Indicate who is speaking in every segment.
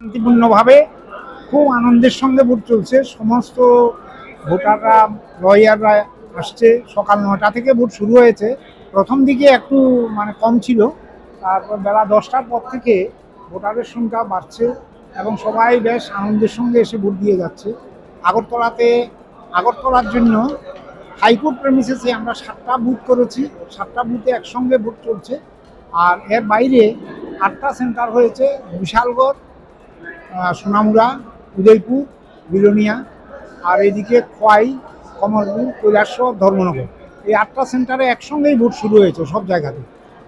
Speaker 1: শান্তিপূর্ণভাবে খুব আনন্দের সঙ্গে ভোট চলছে। সমস্ত ভোটাররা, লয়াররা আসছে। সকাল 9টা থেকে ভোট শুরু হয়েছে। প্রথম দিকে একটু কম ছিল, তারপর বেলা 10টার পর থেকে ভোটারের সংখ্যা বাড়ছে এবং সবাই বেশ আনন্দের সঙ্গে এসে ভোট দিয়ে যাচ্ছে। আগরতলার জন্য হাইকোর্ট প্রেমিসেসে আমরা 7টা বুথ করেছি। 7টা বুথে একসঙ্গে ভোট চলছে। আর এর বাইরে 8টা সেন্টার হয়েছে: বিশালগড়, সোনামুড়া, উদয়পুর, বিলোনিয়া, আর এদিকে খোয়াই, কমলপুর, কৈলাসহর, ধর্মনগর। এই 8টা সেন্টারে একসঙ্গেই ভোট শুরু হয়েছে সব জায়গাতে।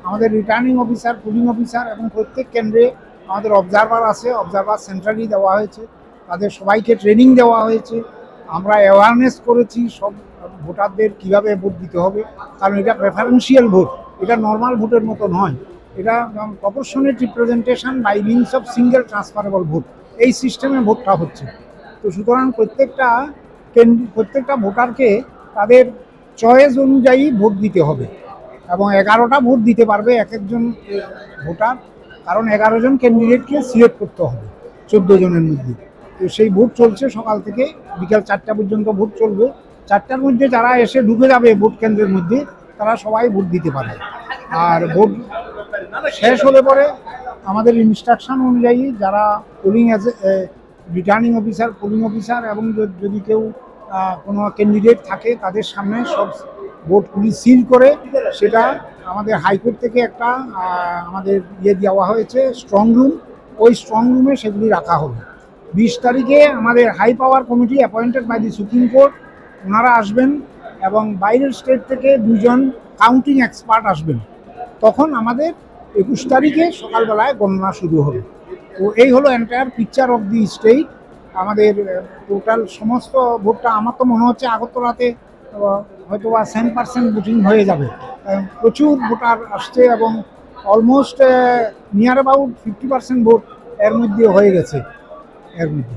Speaker 1: আমাদের রিটার্নিং অফিসার, পুলিং অফিসার এবং প্রত্যেক কেন্দ্রে আমাদের অবজারভার আছে। অবজারভার সেন্ট্রালি দেওয়া হয়েছে, তাদের সবাইকে ট্রেনিং দেওয়া হয়েছে। আমরা অ্যাওয়ারনেস করেছি সব ভোটারদের কীভাবে ভোট দিতে হবে, কারণ এটা প্রেফারেন্সিয়াল ভোট, এটা নর্মাল ভোটের মতো নয়। এটা proportionate representation by means of single transferable vote, এই সিস্টেমে ভোটটা হচ্ছে। তো সুতরাং প্রত্যেকটা ভোটারকে তাদের চয়েস অনুযায়ী ভোট দিতে হবে এবং 11টা ভোট দিতে পারবে এক একজন ভোটার, কারণ 11 জন ক্যান্ডিডেটকে সিলেক্ট করতে হবে 14 জনের মধ্যে। তো সেই ভোট চলছে সকাল থেকে বিকাল 4টা পর্যন্ত ভোট চলবে। 4টার মধ্যে যারা এসে ঢুকে যাবে ভোট কেন্দ্রের মধ্যে, তারা সবাই ভোট দিতে পারবে। আর ভোট শেষ হলে পরে আমাদের ইনস্ট্রাকশন অনুযায়ী যারা রিটার্নিং অফিসার, পোলিং অফিসার এবং যদি কেউ কোনো ক্যান্ডিডেট থাকে, তাদের সামনে সব ভোটগুলি সিল করে সেটা আমাদের হাইকোর্ট থেকে একটা আমাদের দেওয়া হয়েছে স্ট্রং রুম, ওই স্ট্রং রুমে সেগুলি রাখা হবে। 20 তারিখে আমাদের high power committee appointed by the supreme court, ওনারা আসবেন এবং বাইরের স্টেট থেকে 2 জন কাউন্টিং এক্সপার্ট আসবেন। তখন আমাদের 21 তারিখে সকালবেলায় গণনা শুরু হবে। তো এই হলো entire picture of the state. আমাদের টোটাল সমস্ত ভোটটা, আমার তো মনে হচ্ছে আগরতলাতে হয়তো বা 10% ভোটিং হয়ে যাবে। প্রচুর ভোটার আসছে এবং অলমোস্ট নিয়ার অ্যাবাউট 50% ভোট এর মধ্যে হয়ে গেছে এর মধ্যে।